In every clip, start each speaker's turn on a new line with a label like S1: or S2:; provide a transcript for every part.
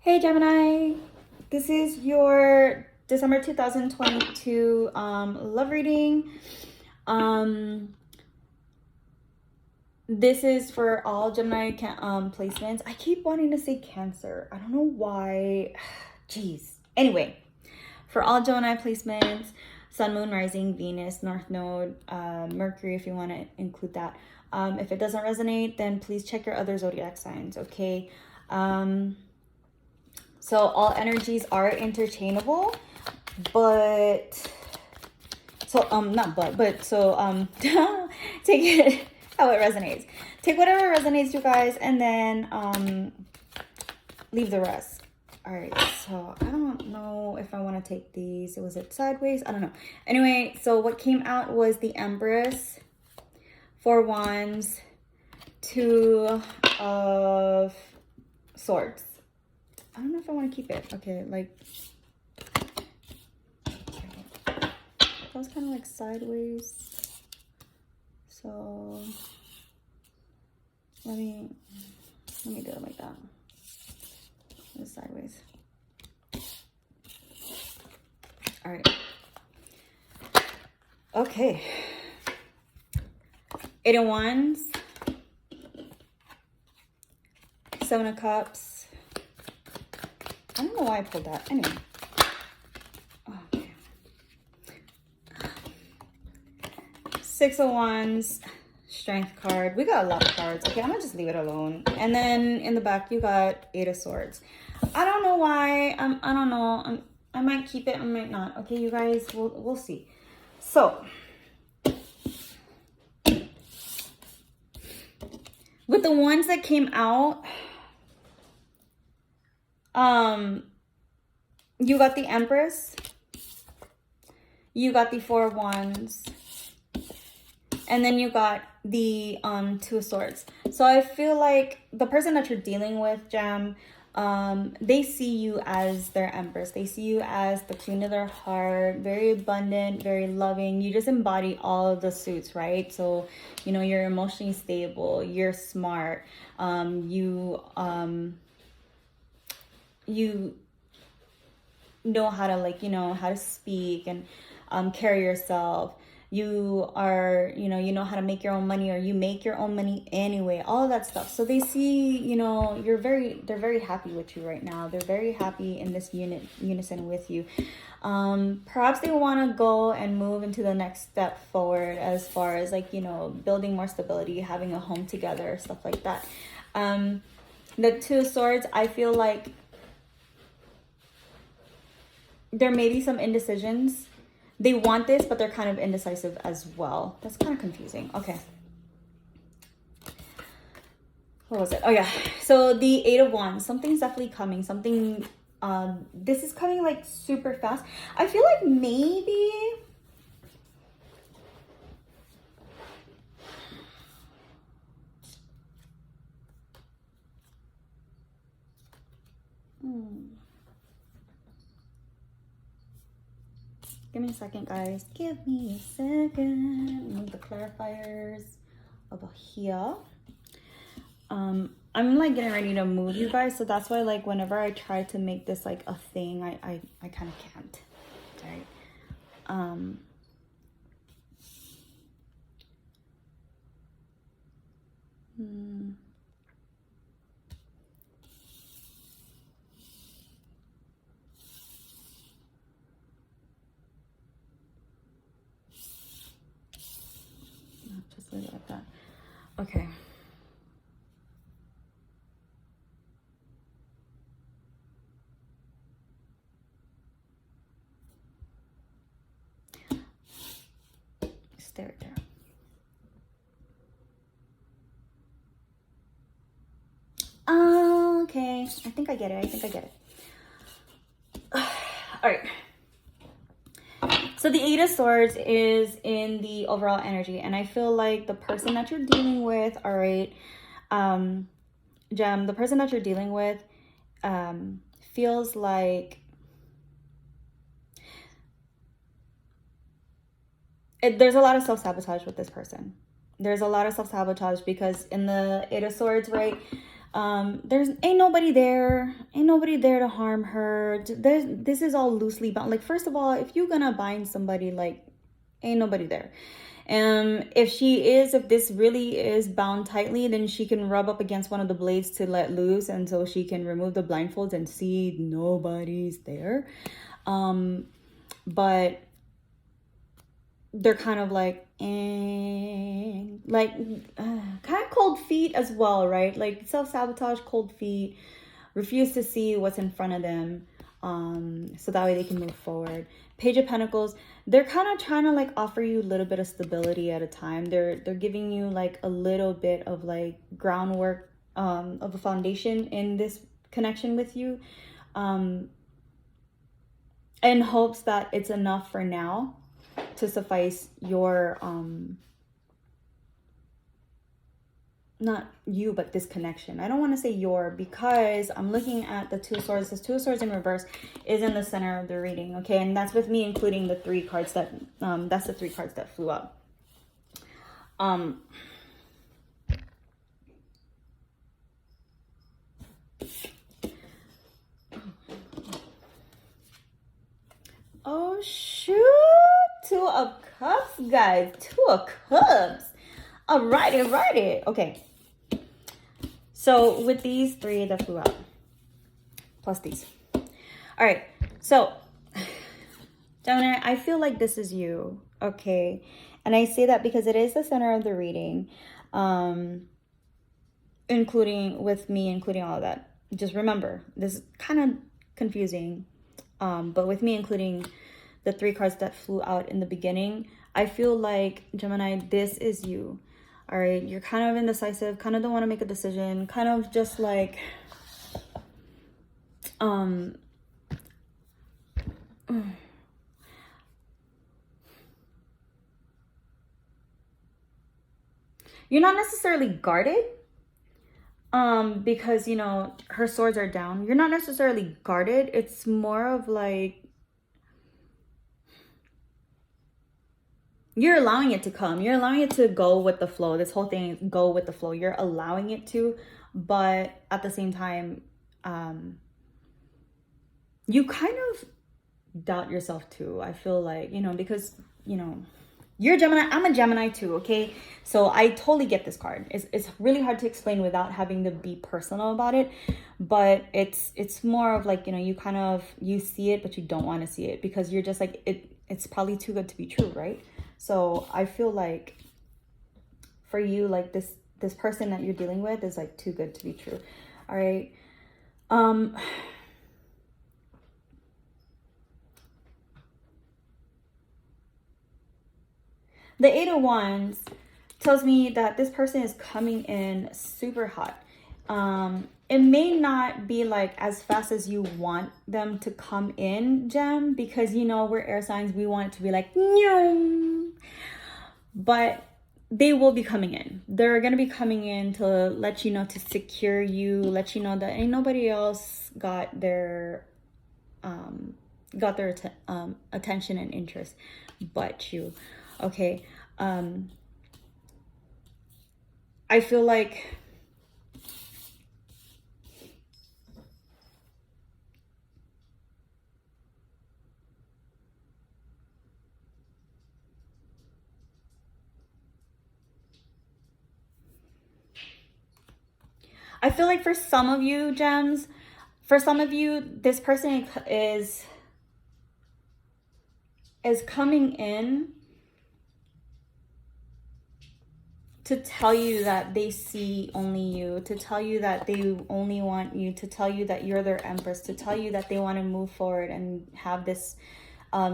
S1: Hey Gemini, this is your December 2022 love reading. This is for all Gemini placements. I keep wanting to say Cancer. I don't know why. Jeez. Anyway, for all Gemini placements, Sun, Moon, Rising, Venus, North Node, Mercury, if you want to include that. If it doesn't resonate, then please check your other zodiac signs, okay? So all energies are interchangeable, but take it how it resonates. Take whatever resonates, you guys, and then leave the rest. All right, so I don't know if I want to take these. Was it sideways? I don't know. Anyway, so what came out was the Empress, 4 Wands, 2 of Swords. I don't know if I want to keep it. Okay, like that was kind of like sideways. So let me do it like that. It's sideways. All right. Okay. 8 of Wands, 7 of Cups. I don't know why I pulled that. Anyway. Okay. 6 of Wands, Strength card. We got a lot of cards. Okay, I'm gonna just leave it alone. And then in the back, you got 8 of Swords. I don't know why. I don't know. I might keep it. I might not. Okay, you guys. We'll see. So with the ones that came out, you got the Empress, you got the 4 of Wands, and then you got the 2 of Swords. So I feel like the person that you're dealing with, Gem, they see you as their Empress. They see you as the queen of their heart, very abundant, very loving. You just embody all of the suits, right? So, you know, you're emotionally stable, you're smart, you know how to, like, you know how to speak and carry yourself. You are, you know how to make your own money, or you make your own money anyway, all of that stuff. So they see, you know, they're very happy with you right now. They're very happy in this unison with you. Perhaps they want to go and move into the next step forward, as far as, like, you know, building more stability, having a home together, stuff like that. The 2 of Swords, I feel like there may be some indecisions. They want this, but they're kind of indecisive as well. That's kind of confusing. Okay. What was it? Oh, yeah. So the 8 of Wands. Something's definitely coming. Something, this is coming, like, super fast. I feel like maybe... Give me a second, guys. Give me a second. Move the clarifiers over here. I'm like getting ready to move, you guys, so that's why, like, whenever I try to make this like a thing, I kind of can't. Right? Just leave it like that. Okay. Stay right there. Okay. I think I get it. All right. So the 8 of Swords is in the overall energy, and I feel like the person that you're dealing with, all right, Gem, the person that you're dealing with feels like there's a lot of self-sabotage with this person. There's a lot of self-sabotage because in the 8 of Swords, right, There's ain't nobody there to harm her. This is all loosely bound. Like, first of all, if you're gonna bind somebody, like, ain't nobody there. If this really is bound tightly, then she can rub up against one of the blades to let loose, and so she can remove the blindfolds and see nobody's there. But they're kind of like, kind of cold feet as well, right? Like, self-sabotage, cold feet, refuse to see what's in front of them, so that way they can move forward. Page of Pentacles, they're kind of trying to like offer you a little bit of stability at a time. They're giving you like a little bit of like groundwork, of a foundation in this connection with you, in hopes that it's enough for now to suffice your, not you, but this connection. I don't want to say your, because I'm looking at the Two of Swords. This Two of Swords in reverse is in the center of the reading, okay? And that's with me including the 3 cards that, that's the 3 cards that flew up. Oh, shoot. 2 of Cups, guys. 2 of Cups. Alrighty. Okay. So with these 3 that flew out, plus these. All right. So, Gemini, I feel like this is you. Okay. And I say that because it is the center of the reading, including all of that. Just remember, this is kind of confusing. But with me including the 3 cards that flew out in the beginning, I feel like, Gemini, this is you. All right, you're kind of indecisive, kind of don't want to make a decision, kind of just like, you're not necessarily guarded, because, you know, her swords are down. You're not necessarily guarded. It's more of like, you're allowing it to come. You're allowing it to go with the flow. This whole thing, go with the flow. You're allowing it to, but at the same time, you kind of doubt yourself too. I feel like, you know, because, you know, you're a Gemini. I'm a Gemini too, okay? So I totally get this card. It's really hard to explain without having to be personal about it. But it's more of like, you know, you see it, but you don't want to see it because you're just like, it's probably too good to be true, right? So I feel like for you, like this person that you're dealing with is like too good to be true. All right. The 8 of Wands tells me that this person is coming in super hot. It may not be like as fast as you want them to come in, Gem, because, you know, we're air signs. We want it to be like, no. But they will be coming in. They're going to be coming in to let you know, to secure you, let you know that ain't nobody else got their attention and interest but you. Okay. I feel like for some of you, Gems, this person is coming in to tell you that they see only you, to tell you that they only want you, to tell you that you're their Empress, to tell you that they want to move forward and have this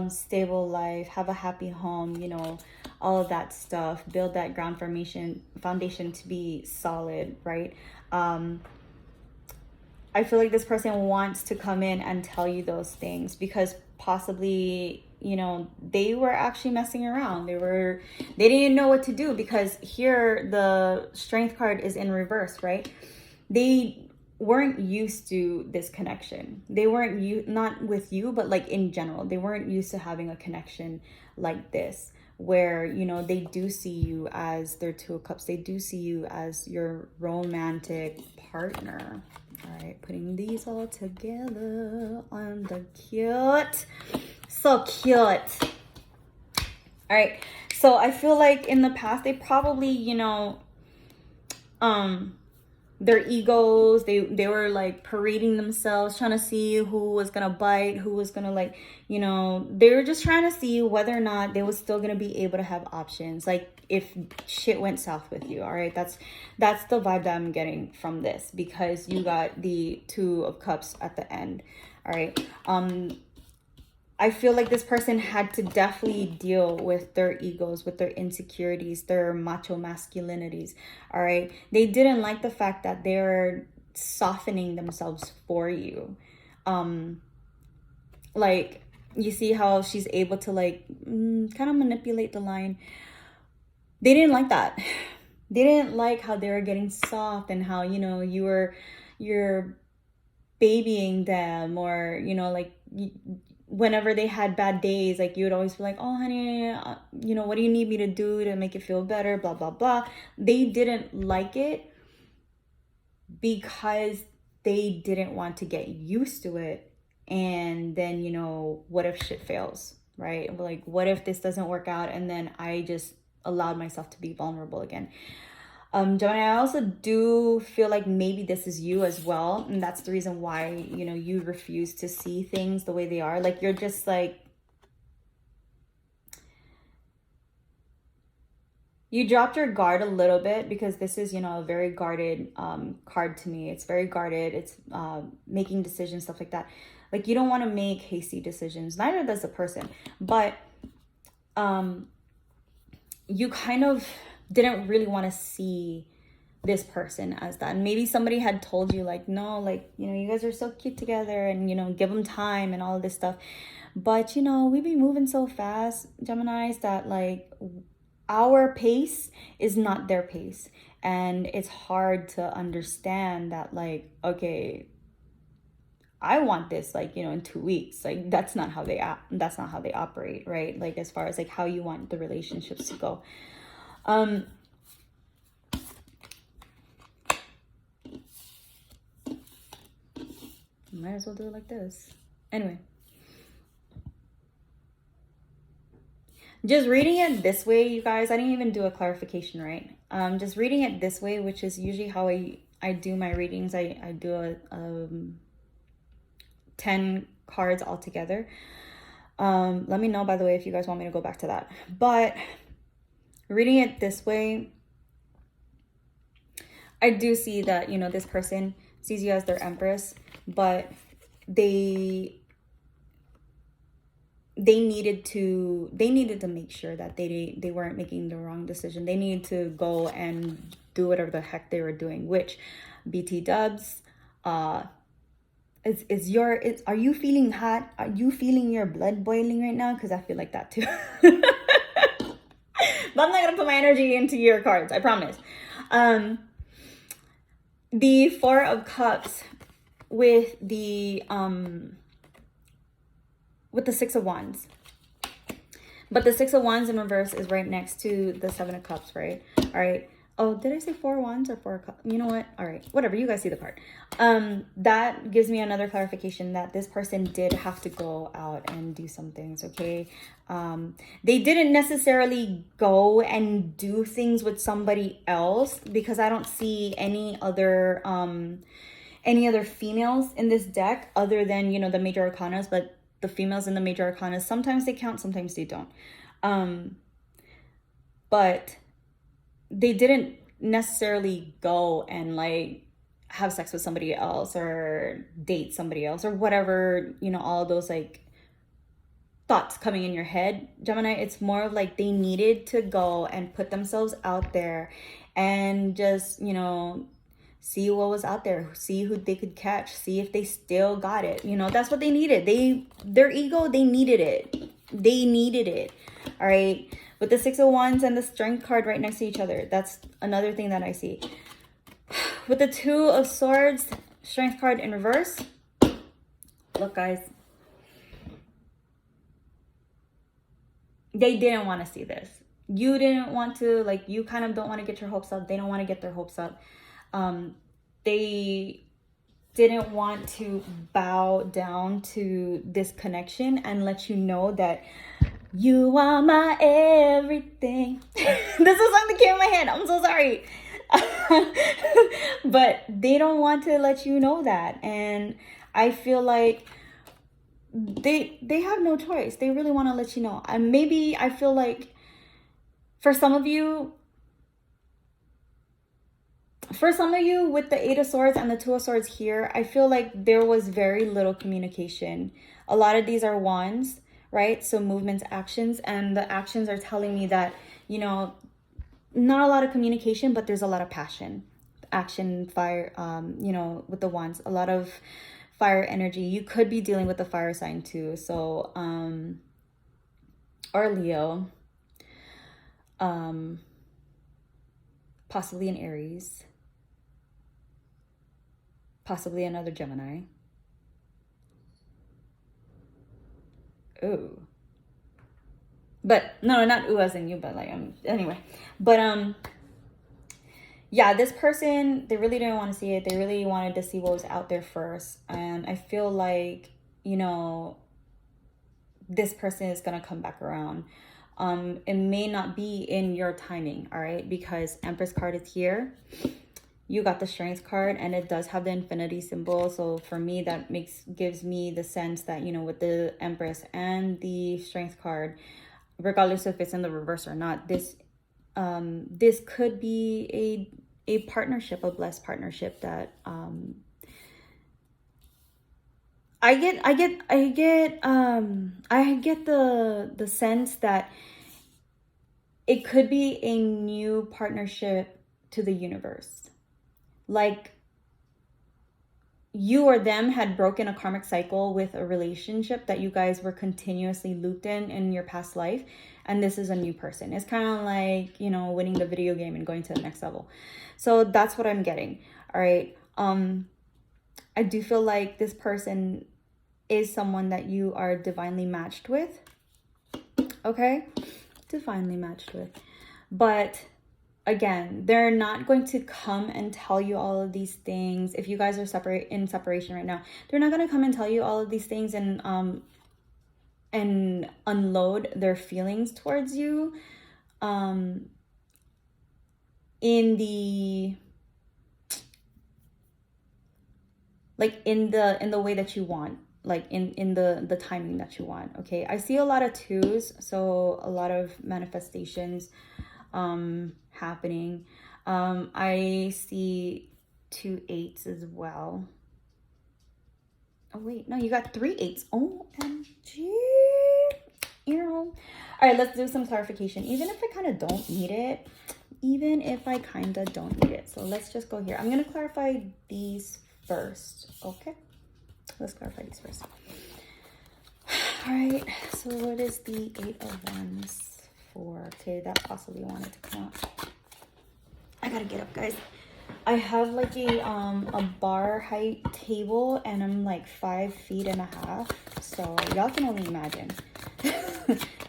S1: stable life, have a happy home, you know, all of that stuff, build that foundation to be solid, right? I feel like this person wants to come in and tell you those things because possibly, you know, they were actually messing around. They didn't know what to do because here the Strength card is in reverse, right? They weren't used to this connection. They weren't not with you, but like in general, they weren't used to having a connection like this where, you know, they do see you as their 2 of Cups. They do see you as your romantic partner. All right, putting these all together on the cute. So cute. All right, so I feel like in the past, they probably, you know, their egos, they were like parading themselves, trying to see who was gonna bite, who was gonna, like, you know, they were just trying to see whether or not they was still gonna be able to have options, like if shit went south with you. All right, that's the vibe that I'm getting from this, because you got the Two of Cups at the end. All right, I feel like this person had to definitely deal with their egos, with their insecurities, their macho masculinities. All right. They didn't like the fact that they're softening themselves for you. Like, you see how she's able to, like, kind of manipulate the line. They didn't like that. They didn't like how they were getting soft, and how, you know, you're babying them, or, you know, like, whenever they had bad days, like, you would always be like, oh honey, you know, what do you need me to do to make it feel better, blah blah blah. They didn't like it because they didn't want to get used to it, and then, you know, what if shit fails, right? Like, what if this doesn't work out, and then I just allowed myself to be vulnerable again. Gemini, I also do feel like maybe this is you as well. And that's the reason why, you know, you refuse to see things the way they are. Like, you're just like, you dropped your guard a little bit, because this is, you know, a very guarded card to me. It's very guarded. It's making decisions, stuff like that. Like, you don't want to make hasty decisions. Neither does the person. But you kind of didn't really want to see this person as that. And maybe somebody had told you, like, no, like, you know, you guys are so cute together, and, you know, give them time and all of this stuff. But, you know, we be moving so fast, Geminis, that, like, our pace is not their pace. And it's hard to understand that, like, okay, I want this, like, you know, in 2 weeks. Like, that's not how they operate, right? Like, as far as, like, how you want the relationships to go. Might as well do it like this. Anyway, just reading it this way, you guys, I didn't even do a clarification, right? Just reading it this way, which is usually how I do my readings. I do a 10 cards all together. Let me know, by the way, if you guys want me to go back to that. But reading it this way, I do see that, you know, this person sees you as their Empress, but they needed to make sure that they weren't making the wrong decision. They needed to go and do whatever the heck they were doing, which, BT dubs, are you feeling hot? Are you feeling your blood boiling right now? Because I feel like that too. But I'm not gonna put my energy into your cards, I promise. The Four of Cups with the Six of Wands. But the Six of Wands in reverse is right next to the Seven of Cups, right? All right. Oh, did I say Four Wands or Four Cups? You know what? All right. Whatever. You guys see the card. That gives me another clarification that this person did have to go out and do some things, okay? They didn't necessarily go and do things with somebody else, because I don't see any other females in this deck other than, you know, the major arcanas. But the females in the major arcanas, sometimes they count, sometimes they don't. But they didn't necessarily go and, like, have sex with somebody else or date somebody else or whatever, you know, all those, like, thoughts coming in your head, Gemini. It's more of like they needed to go and put themselves out there and just, you know, see what was out there, see who they could catch, see if they still got it. You know, that's what they needed. Their ego, they needed it. All right. With the Six of Wands and the Strength card right next to each other, that's another thing that I see. With the Two of Swords, Strength card in reverse. Look, guys. They didn't want to see this. You didn't want to, like, you kind of don't want to get your hopes up. They don't want to get their hopes up. they didn't want to bow down to this connection and let you know that you are my everything. This is something that came in my head. I'm so sorry. But they don't want to let you know that. And I feel like they have no choice. They really want to let you know. And maybe I feel like for some of you with the Eight of Swords and the Two of Swords here, I feel like there was very little communication. A lot of these are wands, right? So movements, actions, and the actions are telling me that, you know, not a lot of communication, but there's a lot of passion, action, fire, you know, with the wands, a lot of fire energy. You could be dealing with the fire sign too. So, or Leo, possibly an Aries, possibly another Gemini. Ooh. But no, not ooh as in you, but like anyway. But yeah, this person, they really didn't want to see it. They really wanted to see what was out there first. And I feel like, you know, this person is gonna come back around. It may not be in your timing, all right? Because Empress card is here. You got the Strength card, and it does have the infinity symbol. So for me, that gives me the sense that, you know, with the Empress and the Strength card, regardless if it's in the reverse or not, this could be a partnership, a blessed partnership that I get the sense that it could be a new partnership to the universe. Like you or them had broken a karmic cycle with a relationship that you guys were continuously looped in your past life. And this is a new person. It's kind of like, you know, winning the video game and going to the next level. So that's what I'm getting. All right. I do feel like this person is someone that you are divinely matched with. Okay. Divinely matched with. But again, they're not going to come and tell you all of these things. If you guys are in separation right now, they're not going to come and tell you all of these things and unload their feelings towards you in the way that you want, like in the timing that you want. Okay, I see a lot of twos, so a lot of manifestations happening. I see 2 8s as well. Oh wait, no, you got 3 8s. OMG. All right, let's do some clarification. Even if I kind of don't need it. So let's just go here. I'm going to clarify these first. Okay, let's clarify these first. All right, so what is the 8 of Wands for? Okay, that possibly wanted to come out. I gotta get up, guys. I have like a bar height table, and I'm like 5.5 feet. So y'all can only imagine.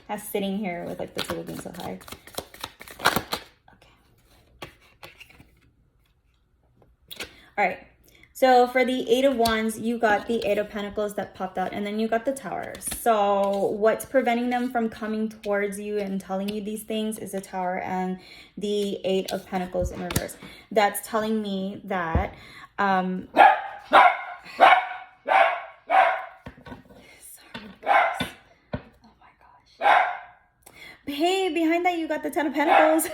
S1: I'm sitting here with like the table being so high. Okay. All right. So for the 8 of Wands, you got the 8 of Pentacles that popped out, and then you got the Tower. So what's preventing them from coming towards you and telling you these things is the Tower and the 8 of Pentacles in reverse. That's telling me that sorry, guys. Oh my gosh. Hey, behind that you got the 10 of Pentacles.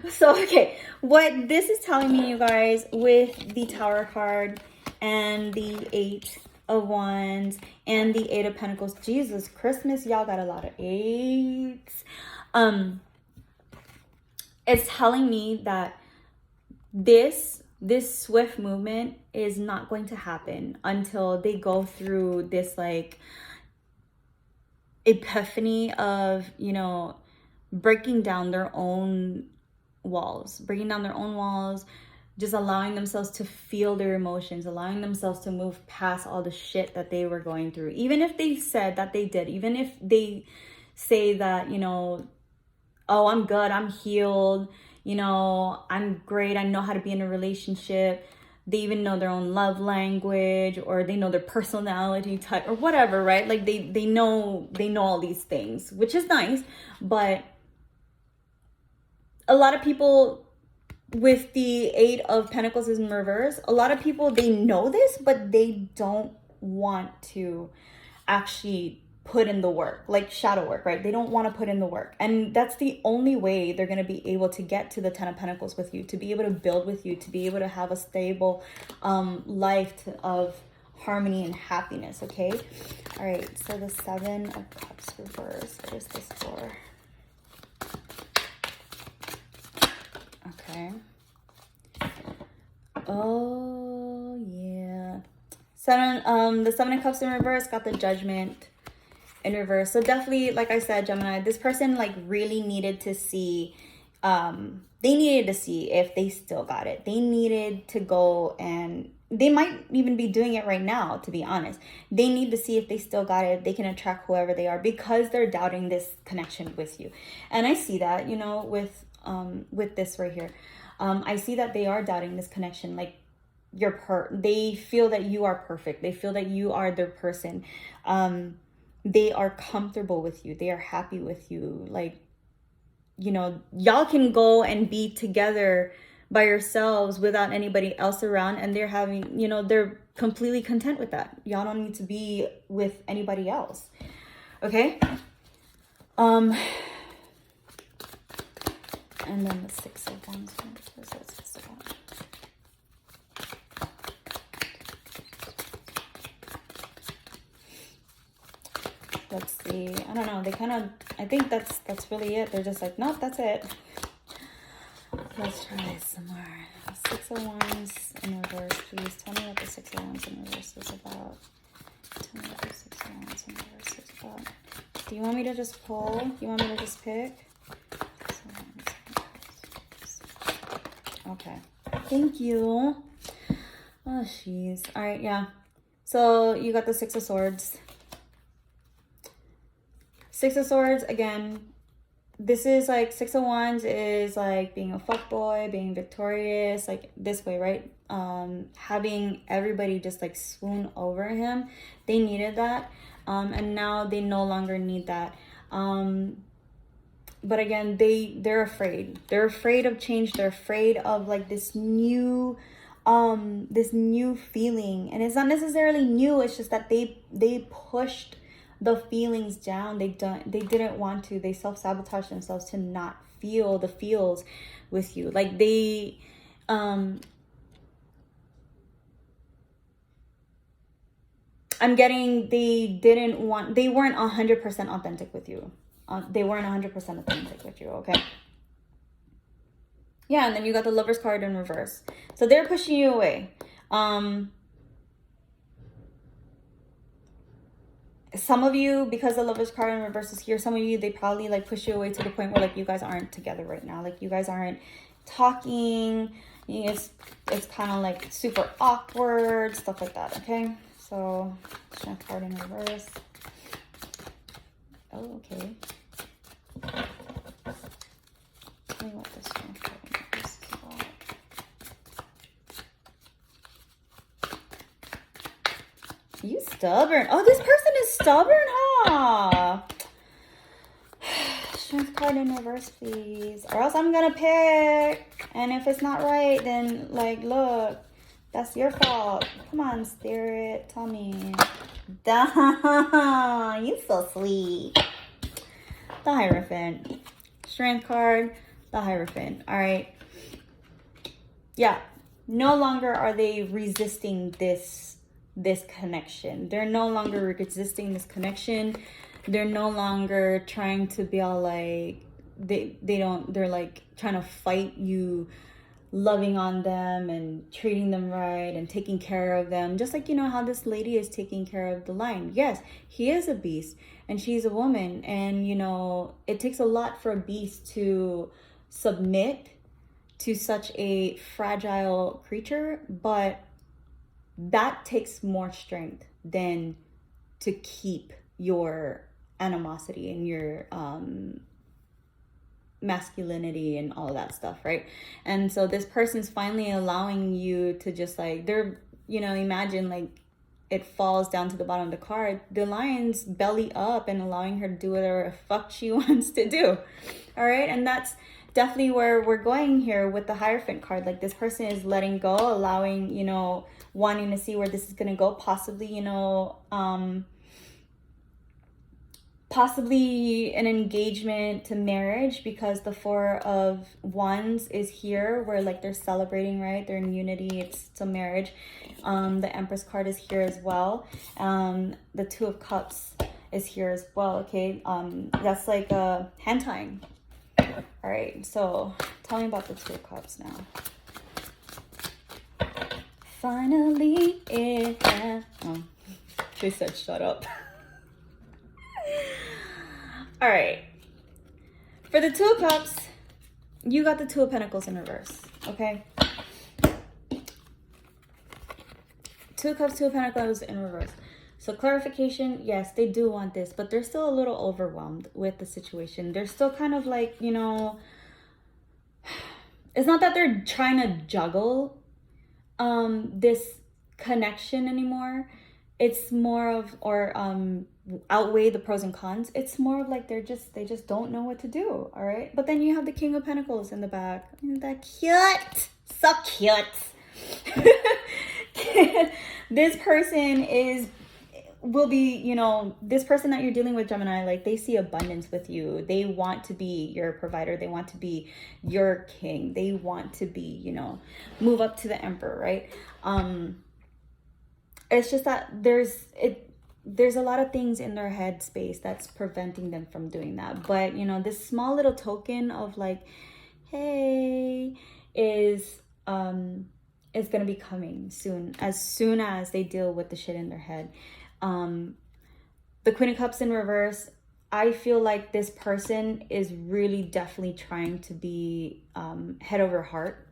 S1: So, okay, what this is telling me, you guys, with the Tower card and the 8 of Wands and the 8 of Pentacles, Jesus Christmas, y'all got a lot of 8s. It's telling me that this swift movement is not going to happen until they go through this like epiphany of, you know, breaking down their own walls, just allowing themselves to feel their emotions, allowing themselves to move past all the shit that they were going through. Even if they said that they did, even if they say that, you know, oh, I'm good, I'm healed, you know, I'm great, I know how to be in a relationship. They even know their own love language, or they know their personality type, or whatever, right? Like they know all these things, which is nice. But a lot of people with the Eight of Pentacles in reverse, a lot of people, they know this, but they don't want to actually put in the work, like shadow work, right? They don't want to put in the work. And that's the only way they're going to be able to get to the Ten of Pentacles with you, to be able to build with you, to be able to have a stable life of harmony and happiness, okay? All right, so the Seven of Cups reverse. What is this for? Okay. Oh, yeah. The Seven of Cups in reverse got the Judgment in reverse. So definitely, like I said, Gemini, this person like really needed to see, they needed to see if they still got it. They needed to go, and they might even be doing it right now, to be honest. They need to see if they still got it, if they can attract whoever they are, because they're doubting this connection with you. And I see that, you know, with this right here. I see that they are doubting this connection. Like, they feel that you are perfect. They feel that you are their person. They are comfortable with you. They are happy with you. Like, you know, y'all can go and be together by yourselves without anybody else around, and they're having, you know, they're completely content with that. Y'all don't need to be with anybody else. Okay? And then the Six of Wands. Let's see. I don't know. They kind of, I think that's really it. They're just like, nope, that's it. Let's try some more. Six of Wands in reverse, please. Tell me what the Six of Wands in reverse is about. Tell me what the Six of Wands in reverse is about. Do you want me to just pull? Do you want me to just pick? Okay. Thank you. Oh, jeez. All right, yeah. So you got the Six of Swords. Six of Swords, again, this is like, Six of Wands is like being a fuckboy, being victorious, like this way, right? Having everybody just like swoon over him. They needed that. And now they no longer need that. But again, they're afraid. They're afraid of change. They're afraid of like this new feeling. And it's not necessarily new. It's just that they pushed the feelings down. They didn't want to. They self-sabotaged themselves to not feel the feels with you. Like they I'm getting, they weren't 100% authentic with you. They weren't 100% authentic with you, okay? Yeah, and then you got the Lover's card in reverse. So they're pushing you away. Some of you, because the Lover's card in reverse is here, some of you, they probably like push you away to the point where like you guys aren't together right now. Like you guys aren't talking. It's kind of like super awkward, stuff like that, okay? So, Strength card in reverse. Oh, okay. Tell me what this Strength card in reverse is about. You stubborn. Oh, this person is stubborn, huh? Strength card in reverse, please. Or else I'm gonna pick. And if it's not right, then like, look, that's your fault. Come on, Spirit. Tell me. Duh, you so sweet. The Hierophant. Strength card, the Hierophant. All right. Yeah. No longer are they resisting this connection. They're no longer resisting this connection. They're no longer trying to be all like, they're like trying to fight you loving on them and treating them right and taking care of them. Just like, you know, how this lady is taking care of the lion. Yes, he is a beast and she's a woman. And, you know, it takes a lot for a beast to submit to such a fragile creature. But that takes more strength than to keep your animosity and your masculinity and all of that stuff, right? And so this person's finally allowing you to just like, they're, you know, imagine like it falls down to the bottom of the card, the lion's belly up and allowing her to do whatever the fuck she wants to do. All right. And that's definitely where we're going here with the Hierophant card. Like this person is letting go, allowing, you know, wanting to see where this is going to go, possibly, you know, possibly an engagement to marriage, because the Four of Wands is here where like they're celebrating, right? They're in unity. It's a marriage. The Empress card is here as well. The Two of Cups is here as well. Okay. That's like a hand tying. All right. So tell me about the Two of Cups now. Finally, oh, she said shut up. All right. For the Two of Cups, you got the Two of Pentacles in reverse, okay? Two of Cups, Two of Pentacles in reverse. So clarification, yes, they do want this, but they're still a little overwhelmed with the situation. They're still kind of like, you know, it's not that they're trying to juggle this connection anymore. It's more of, or outweigh the pros and cons. It's more of like they just don't know what to do. All right. But then you have the King of Pentacles in the back. Isn't that cute? So cute. This person will be, you know, this person that you're dealing with, Gemini, like they see abundance with you. They want to be your provider. They want to be your king. They want to be, you know, move up to the Emperor, right? It's just that there's a lot of things in their head space that's preventing them from doing that. But, you know, this small little token of like, hey, is going to be coming soon as they deal with the shit in their head. The Queen of Cups in reverse, I feel like this person is really definitely trying to be head over heart.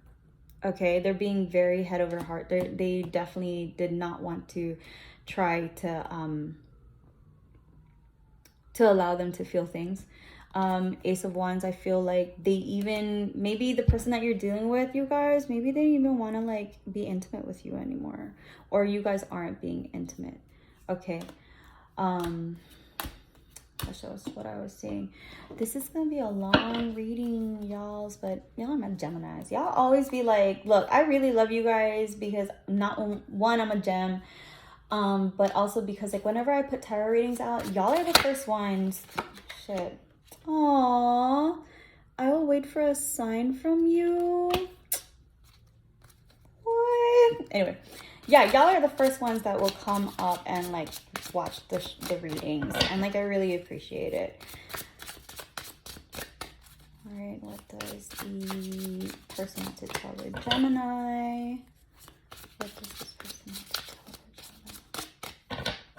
S1: Okay, they're being very head over heart. They definitely did not want to try to allow them to feel things. Ace of Wands, I feel like they even, maybe the person that you're dealing with, you guys, maybe they even want to like be intimate with you anymore, or you guys aren't being intimate. Okay. That shows what I was saying. This is gonna be a long reading, y'all, but y'all are my Geminis. Y'all always be like, look, I really love you guys because not one, I'm a gem, but also because like whenever I put tarot readings out, y'all are the first ones. Shit. Aww. I will wait for a sign from you. What? Anyway. Yeah, y'all are the first ones that will come up and like watch the readings, and like I really appreciate it. All right, what does the person have to tell their Gemini? What does this person have to tell their Gemini?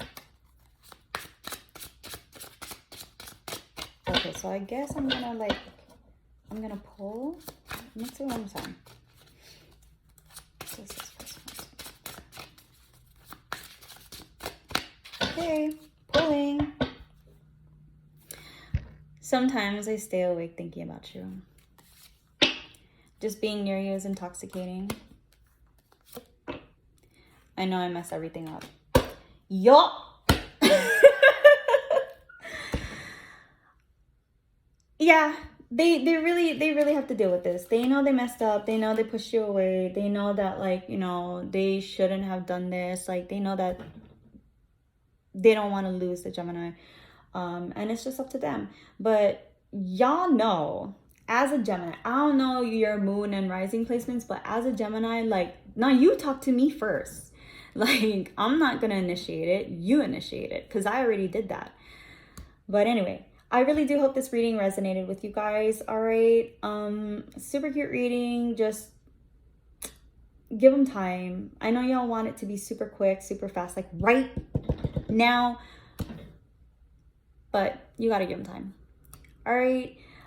S1: Okay, so I guess I'm gonna pull. Let's do it one more time. This is okay, pulling. Sometimes I stay awake thinking about you. Just being near you is intoxicating. I know I mess everything up. Yup. Yeah, they really have to deal with this. They know they messed up. They know they pushed you away. They know that, like, you know, they shouldn't have done this. Like, they know that they don't want to lose the Gemini, and it's just up to them. But y'all know, as a Gemini, I don't know your moon and rising placements, but as a Gemini, like, now you talk to me first. Like, I'm not gonna initiate it, you initiate it, because I already did that. But anyway, I really do hope this reading resonated with you guys. All right, super cute reading. Just give them time. I know y'all want it to be super quick, super fast, like right now, but you got to give them time. All right.